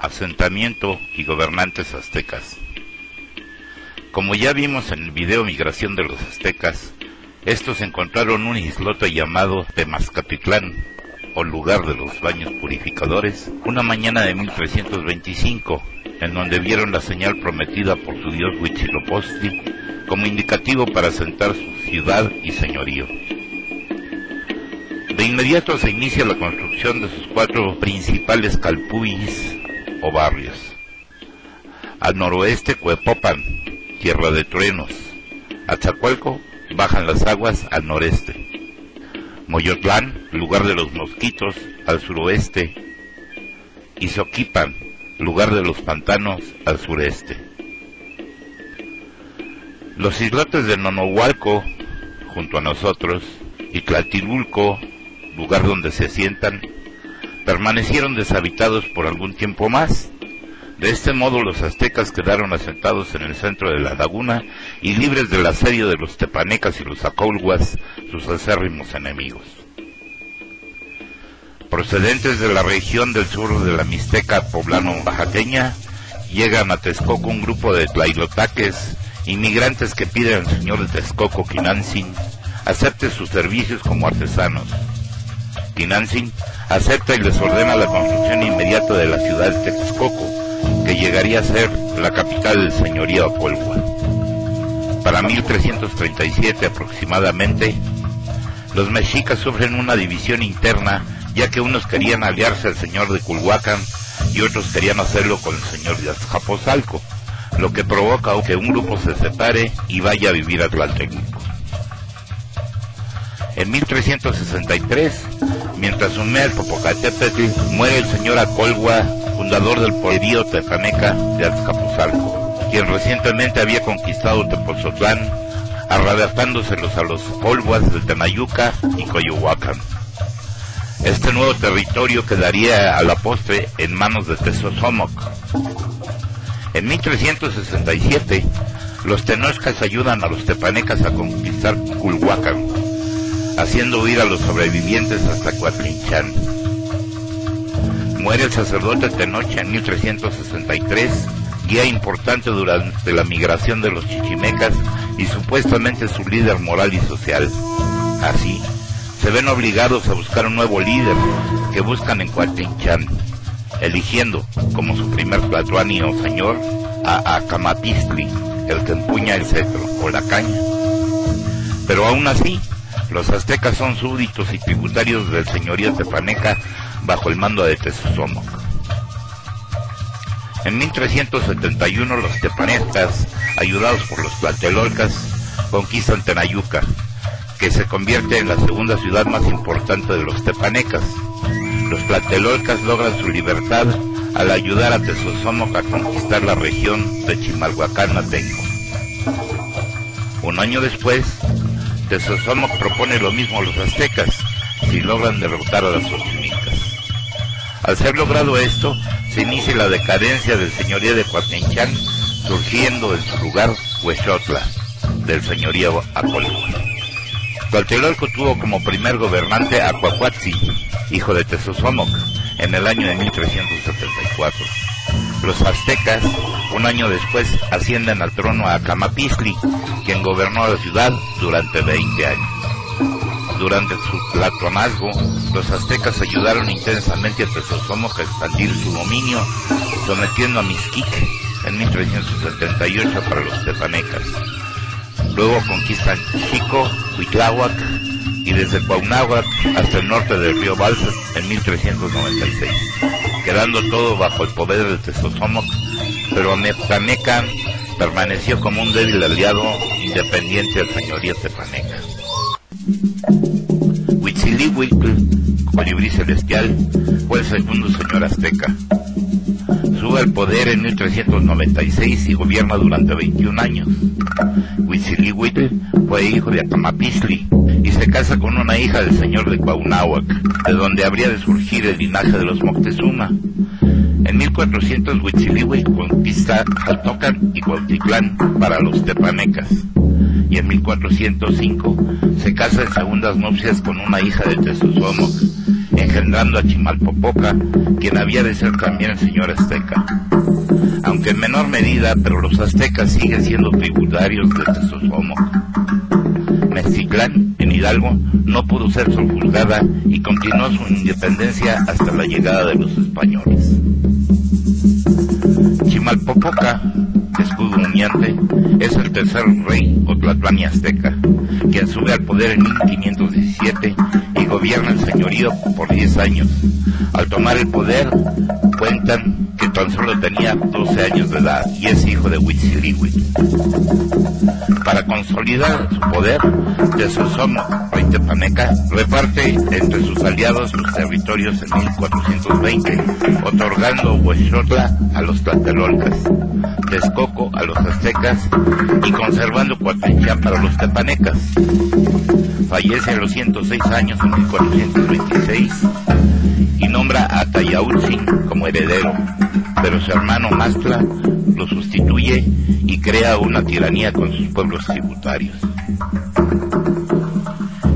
asentamiento y gobernantes aztecas. Como ya vimos en el video Migración de los Aztecas, estos encontraron un islote llamado Temazcatitlán, o lugar de los baños purificadores, una mañana de 1325, en donde vieron la señal prometida por su dios Huitzilopochtli como indicativo para asentar su ciudad y señorío. De inmediato se inicia la construcción de sus 4 principales calpullis o barrios. Al noroeste, Cuepopan, tierra de truenos. Atzacualco, bajan las aguas al noreste. Moyotlán, lugar de los mosquitos, al suroeste. Y Zoquipan, lugar de los pantanos, al sureste. Los islotes de Nonohualco, junto a nosotros, y Tlaltilulco, lugar donde se asientan, permanecieron deshabitados por algún tiempo más. De este modo los aztecas quedaron asentados en el centro de la laguna y libres del asedio de los tepanecas y los acolhuas, sus acérrimos enemigos. Procedentes de la región del sur de la Mixteca poblano-oaxaqueña, llegan a Texcoco un grupo de tlaylotaques, inmigrantes que piden al señor de Texcoco, Quinantzin, acepte sus servicios como artesanos. Quinantzin acepta y les ordena la construcción inmediata de la ciudad de Texcoco, que llegaría a ser la capital del señorío acolhua. Para 1337 aproximadamente, los mexicas sufren una división interna, ya que unos querían aliarse al señor de Culhuacán y otros querían hacerlo con el señor de Azcapotzalco, lo que provoca que un grupo se separe y vaya a vivir a Tlaltecuco. En 1363, mientras humea el Popocatépetl, muere el señor acolhua, fundador del poderío tepaneca de Azcapotzalco, quien recientemente había conquistado Tepozotlán, arrebatándoselos a los acolhuas de Tenayuca y Coyohuacán. Este nuevo territorio quedaría a la postre en manos de Tezosomoc. En 1367, los tenochcas ayudan a los tepanecas a conquistar Culhuacán, haciendo huir a los sobrevivientes hasta Coatlinchán. Muere el sacerdote Tenoch en 1363, guía importante durante la migración de los chichimecas y supuestamente su líder moral y social. Así, se ven obligados a buscar un nuevo líder que buscan en Coatlinchán, eligiendo como su primer tlatoani o señor a Acamapistli, el que empuña el cetro o la caña. Pero aún así, los aztecas son súbditos y tributarios del señorío tepaneca bajo el mando de Tezosomoc. En 1371 los tepanecas, ayudados por los tlatelolcas, conquistan Tenayuca, que se convierte en la segunda ciudad más importante de los tepanecas. Los tlatelolcas logran su libertad al ayudar a Tezosomoc a conquistar la región de Chimalhuacán-Atenco. Un año después, Tezosomoc propone lo mismo a los aztecas, si logran derrotar a los xochimilcas. Al ser logrado esto, se inicia la decadencia del señorío de Coatlinchán, surgiendo en su lugar Huexotla, del señorío acolhua. Tlatelolco tuvo como primer gobernante a Cuacuatzin, hijo de Tezosomoc, en el año de 1374. Los aztecas, un año después, ascienden al trono a Acamapistli, quien gobernó la ciudad durante 20 años. Durante su tlatoanazgo, los aztecas ayudaron intensamente a Tezosomoc a expandir su dominio, sometiendo a Mixquic en 1378 para los tepanecas. Luego conquistan Xico, Huitláhuac y desde Cuauhnáhuac hasta el norte del río Balsas en 1396, quedando todo bajo el poder de Tezosomoc, pero Amecamecan permaneció como un débil aliado independiente del señorío tepaneca. Huitzilihuitl, colibrí celestial, fue el segundo señor azteca. Sube al poder en 1396 y gobierna durante 21 años. Huitzilihuitl fue hijo de Acamapistli y se casa con una hija del señor de Cuauhnáhuac, de donde habría de surgir el linaje de los Moctezuma. En 1400 Huitzilihuitl conquista Jaltocan y Cuautitlán para los tepanecas, y en 1405 se casa en segundas nupcias con una hija de Tezosomoc, engendrando a Chimalpopoca, quien había de ser también el señor azteca. Aunque en menor medida, pero los aztecas siguen siendo tributarios de Tezosomoc. Meztitlán, en Hidalgo, no pudo ser sojuzgada y continuó su independencia hasta la llegada de los españoles. Chimalpopoca, escudo humeante, es el tercer rey Otlatlani azteca, quien sube al poder en 1517 y gobierna el señorío por 10 años. Al tomar el poder, cuentan que tan solo tenía 12 años de edad y es hijo de Huitzilihuitl. Para consolidar su poder, Tezosomoc, rey tepaneca, reparte entre sus aliados sus territorios en 1420, otorgando Huexotla a los tlatelolcas, Texcoco a los aztecas y conservando Coatlincán para los tepanecas. Fallece a los 106 años en 1426 y nombra a Tayaultzin como heredero, pero su hermano Mastla lo sustituye y crea una tiranía con sus pueblos tributarios.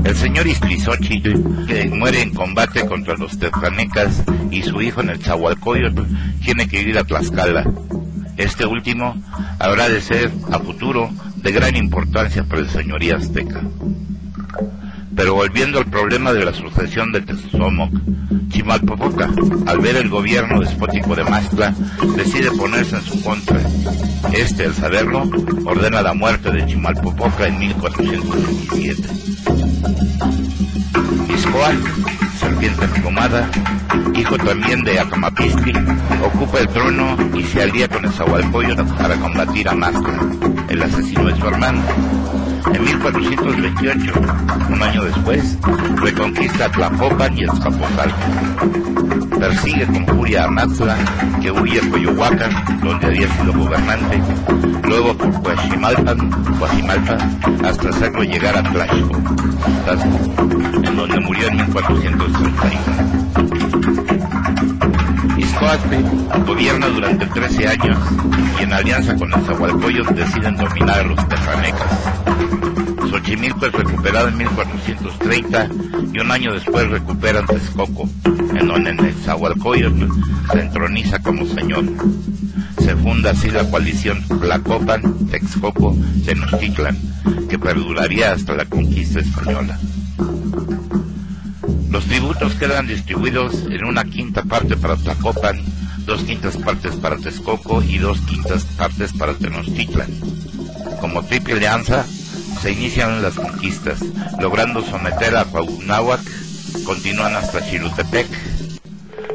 El señor Iztlizóchitl, que muere en combate contra los tepanecas, y su hijo en el Tzahualcóyotl, tiene que ir a Tlaxcala. Este último habrá de ser, a futuro, de gran importancia para el señorío azteca. Pero volviendo al problema de la sucesión de Tezosomoc, Chimalpopoca, al ver el gobierno despótico de Mastla, decide ponerse en su contra. Este, al saberlo, ordena la muerte de Chimalpopoca en 1427. Ixcoatl, serpiente emplumada, hijo también de Acamapistli, ocupa el trono y se alía con Nezahualcóyotl para combatir a Mastla, el asesino de su hermano. En 1428, un año después, reconquista Tlacopan y Azcapotzalco. Persigue con furia a Mastla, que huye a Coyohuacan, donde había sido gobernante, luego por Coaximalpa, hasta hacerlo llegar a Tlaxco, en donde murió en 1431. Ixcoatl gobierna durante 13 años y en alianza con el Nezahualcóyotl deciden dominar a los tepanecas. Xochimilco es recuperado en 1430 y un año después recuperan Texcoco, en donde el Nezahualcóyotl se entroniza como señor. Se funda así la coalición Tlacopan, Texcoco, Tenochtitlan, que perduraría hasta la conquista española. Los tributos quedan distribuidos en 1/5 parte para Tlacopan, 2/5 partes para Texcoco y 2/5 partes para Tenochtitlan. Como triple alianza, se inician las conquistas, logrando someter a Cuauhnáhuac, continúan hasta Xilotepec.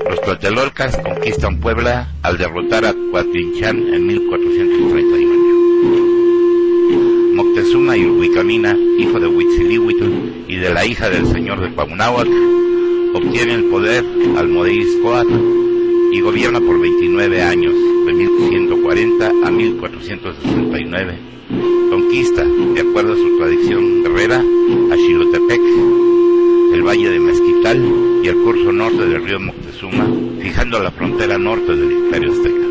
Los tlatelolcas conquistan Puebla al derrotar a Coatlincán en 1438. Moctezuma y Huicamina, hijo de Huitzilihuitl y de la hija del señor de Cuauhnáhuac, obtiene el poder al Modeí Ixcoatl y gobierna por 29 años, de 1140 a 1469. Conquista, de acuerdo a su tradición guerrera, a Xilotepec, el valle de Mezquital y el curso norte del río Moctezuma, fijando la frontera norte del Imperio Azteca.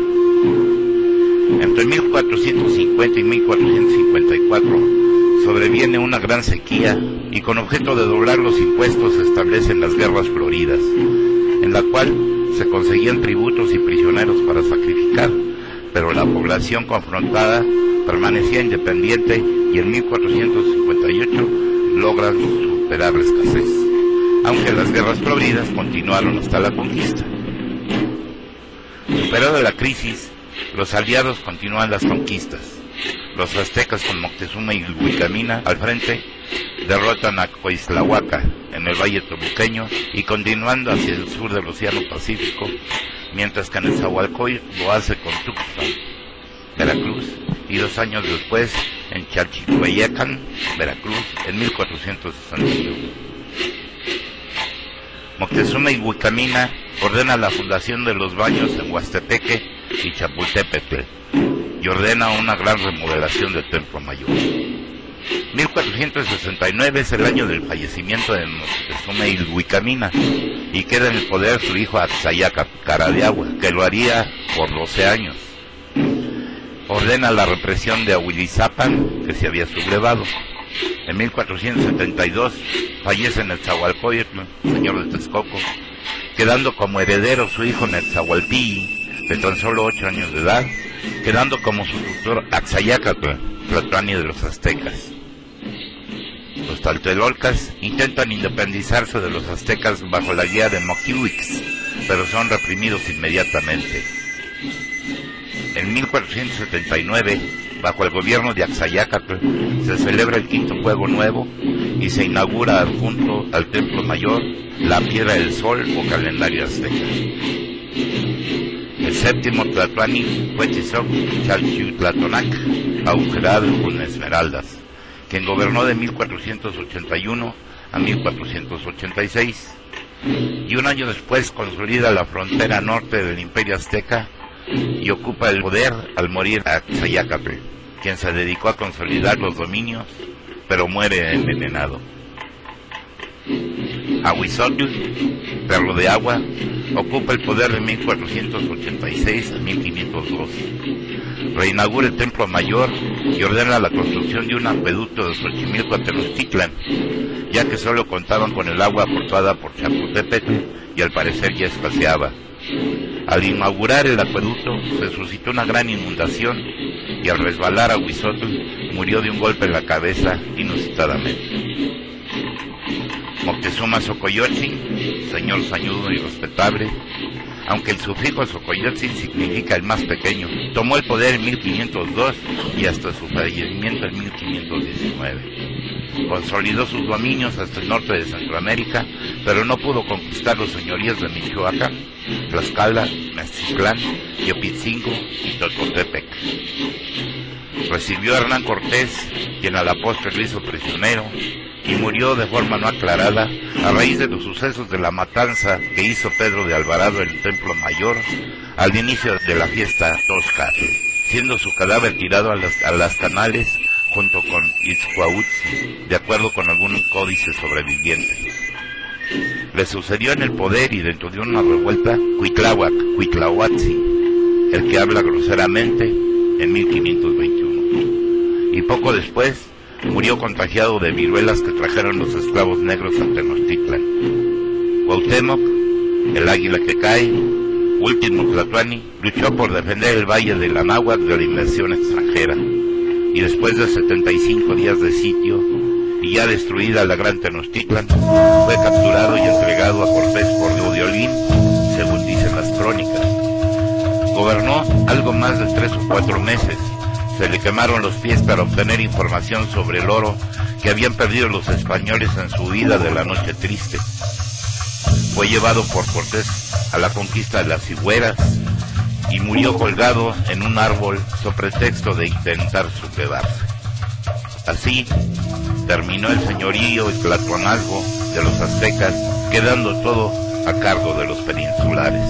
Entre 1450 y 1454 sobreviene una gran sequía y con objeto de doblar los impuestos se establecen las guerras floridas, en la cual se conseguían tributos y prisioneros para sacrificar, pero la población confrontada permanecía independiente y en 1458 logran superar la escasez, aunque las guerras floridas continuaron hasta la conquista. Superada la crisis, los aliados continúan las conquistas. Los aztecas con Moctezuma y Huicamina al frente derrotan a Coixtlahuaca en el Valle Toluqueño y continuando hacia el sur del Océano Pacífico, mientras que Nezahualcóyotl lo hace con Tuxpan, Veracruz, y 2 años después en Chalchihuayacán, Veracruz, en 1461. Moctezuma y Huicamina ordena la fundación de los baños en Huastepeque y Chapultepetl y ordena una gran remodelación del Templo Mayor. 1469 es el año del fallecimiento de Moctezuma y Huicamina y queda en el poder su hijo Axayaca Cara de Agua, que lo haría por 12 años. Ordena la represión de Ahuidizapan, que se había sublevado. En 1472 fallece Netzahualcóyotl, señor de Texcoco, quedando como heredero su hijo Netzahualpilli, de tan solo 8 años de edad, quedando como su tutor Axayácatl, Tlatoani de los aztecas. Los tlatelolcas intentan independizarse de los aztecas bajo la guía de Moquihuix, pero son reprimidos inmediatamente. En 1479, bajo el gobierno de Axayácatl, se celebra el quinto fuego nuevo y se inaugura adjunto al templo mayor la piedra del sol o calendario azteca. El séptimo Tlatoani fue Tizoc Chalchiutlatonac, agujerado con esmeraldas, quien gobernó de 1481 a 1486, y un año después consolida la frontera norte del Imperio Azteca y ocupa el poder al morir Axayácatl, quien se dedicó a consolidar los dominios, pero muere envenenado. Ahuizotl, perro de agua, ocupa el poder de 1486 a 1502. Reinaugura el templo mayor y ordena la construcción de un acueducto de Xochimilco a Tenochtitlan, ya que solo contaban con el agua aportada por Chapultepec y al parecer ya escaseaba. Al inaugurar el acueducto se suscitó una gran inundación y al resbalar Ahuizotl murió de un golpe en la cabeza inusitadamente. Moctezuma Xocoyotzin, señor sañudo y respetable, aunque el sufijo Xocoyotzin significa el más pequeño, tomó el poder en 1502 y hasta su fallecimiento en 1519. Consolidó sus dominios hasta el norte de Centroamérica, pero no pudo conquistar los señoríos de Michoacán, Tlaxcala, Meztitlán, Teopitzingo y Tototepec. Recibió a Hernán Cortés, quien a la postre lo hizo prisionero, y murió de forma no aclarada a raíz de los sucesos de la matanza que hizo Pedro de Alvarado en el Templo Mayor al inicio de la fiesta tosca, siendo su cadáver tirado a las canales junto con Itzcuautzi, de acuerdo con algunos códices sobrevivientes. Le sucedió en el poder y dentro de una revuelta Cuitlahuac-Cuitlahuatzi, el que habla groseramente, en 1521. Y poco después murió contagiado de viruelas que trajeron los esclavos negros a Tenochtitlan. Cuauhtémoc, el águila que cae, último Tlatoani, luchó por defender el valle de la Náhuatl de la invasión extranjera, y después de 75 días de sitio, y ya destruida la gran Tenochtitlan, fue capturado y entregado a Cortés por Odiolín, según dicen las crónicas. Gobernó algo más de 3 o 4 meses. Se le quemaron los pies para obtener información sobre el oro que habían perdido los españoles en su huida de la Noche Triste. Fue llevado por Cortés a la conquista de las Higueras y murió colgado en un árbol sobre pretexto de intentar sublevarse. Así terminó el señorío y tlatoanazgo de los aztecas, quedando todo a cargo de los peninsulares.